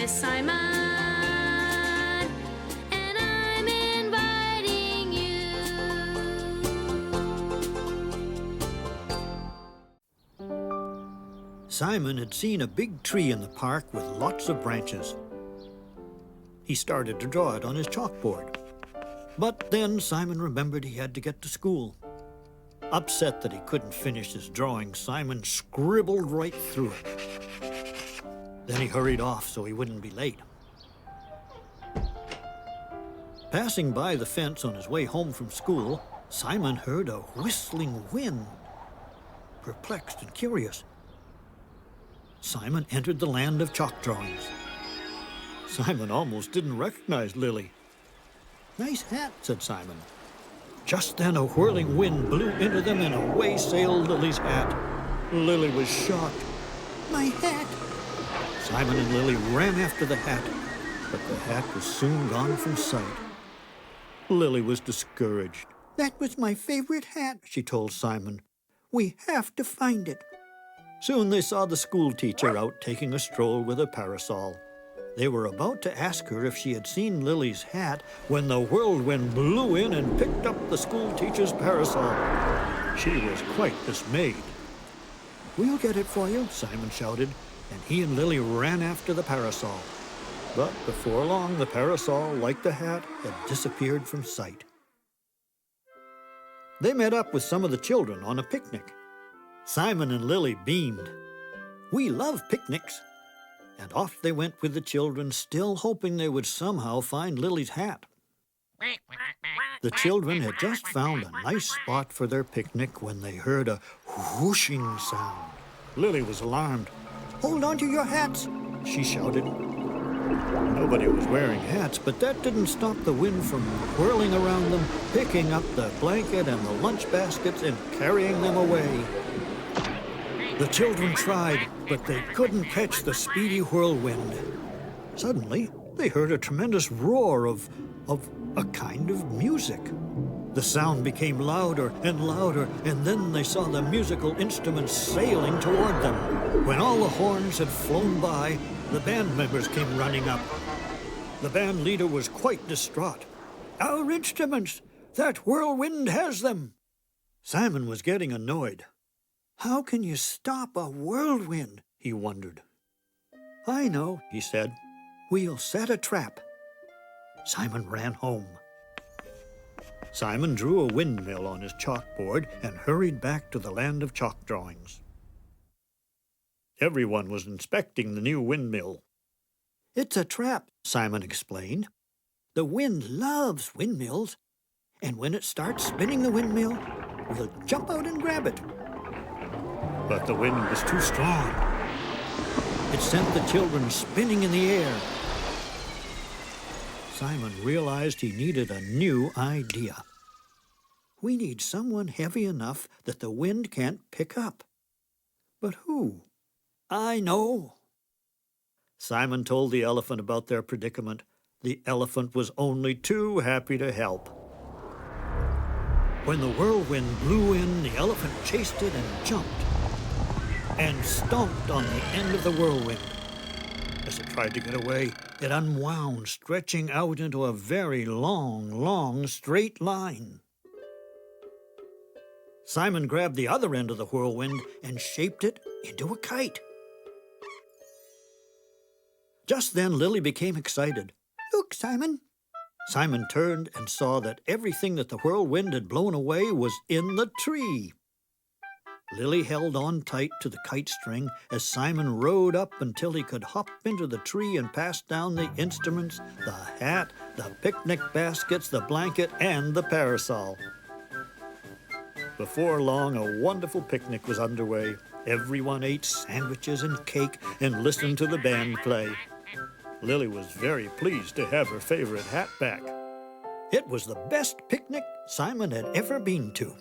is Simon, and I'm inviting you. Simon had seen a big tree in the park with lots of branches. He started to draw it on his chalkboard. But then Simon remembered he had to get to school. Upset that he couldn't finish his drawing, Simon scribbled right through it. Then he hurried off so he wouldn't be late. Passing by the fence on his way home from school, Simon heard a whistling wind. Perplexed and curious, Simon entered the land of chalk drawings. Simon almost didn't recognize Lily. "Nice hat," said Simon. Just then a whirling wind blew into them and away sailed Lily's hat. Lily was shocked. "My hat!" Simon and Lily ran after the hat, but the hat was soon gone from sight. Lily was discouraged. "That was my favorite hat," she told Simon. "We have to find it." Soon they saw the school teacher out taking a stroll with a parasol. They were about to ask her if she had seen Lily's hat when the whirlwind blew in and picked up the school teacher's parasol. She was quite dismayed. "We'll get it for you," Simon shouted, and he and Lily ran after the parasol. But before long, the parasol, like the hat, had disappeared from sight. They met up with some of the children on a picnic. Simon and Lily beamed. "We love picnics." And off they went with the children, still hoping they would somehow find Lily's hat. The children had just found a nice spot for their picnic when they heard a whooshing sound. Lily was alarmed. "Hold on to your hats," she shouted. Nobody was wearing hats, but that didn't stop the wind from whirling around them, picking up the blanket and the lunch baskets and carrying them away. The children tried, but they couldn't catch the speedy whirlwind. Suddenly, they heard a tremendous roar of a kind of music. The sound became louder and louder, and then they saw the musical instruments sailing toward them. When all the horns had flown by, the band members came running up. The band leader was quite distraught. "Our instruments! That whirlwind has them!" Simon was getting annoyed. "How can you stop a whirlwind?" he wondered. "I know," he said. "We'll set a trap." Simon ran home. Simon drew a windmill on his chalkboard and hurried back to the land of chalk drawings. Everyone was inspecting the new windmill. "It's a trap," Simon explained. "The wind loves windmills, and when it starts spinning the windmill, we'll jump out and grab it." But the wind was too strong. It sent the children spinning in the air. Simon realized he needed a new idea. "We need someone heavy enough that the wind can't pick up. But who?" "I know." Simon told the elephant about their predicament. The elephant was only too happy to help. When the whirlwind blew in, the elephant chased it and jumped and stomped on the end of the whirlwind. As it tried to get away, it unwound, stretching out into a very long, straight line. Simon grabbed the other end of the whirlwind and shaped it into a kite. Just then, Lily became excited. "Look, Simon." Simon turned and saw that everything that the whirlwind had blown away was in the tree. Lily held on tight to the kite string as Simon rode up until he could hop into the tree and pass down the instruments, the hat, the picnic baskets, the blanket, and the parasol. Before long, a wonderful picnic was underway. Everyone ate sandwiches and cake and listened to the band play. Lily was very pleased to have her favorite hat back. It was the best picnic Simon had ever been to.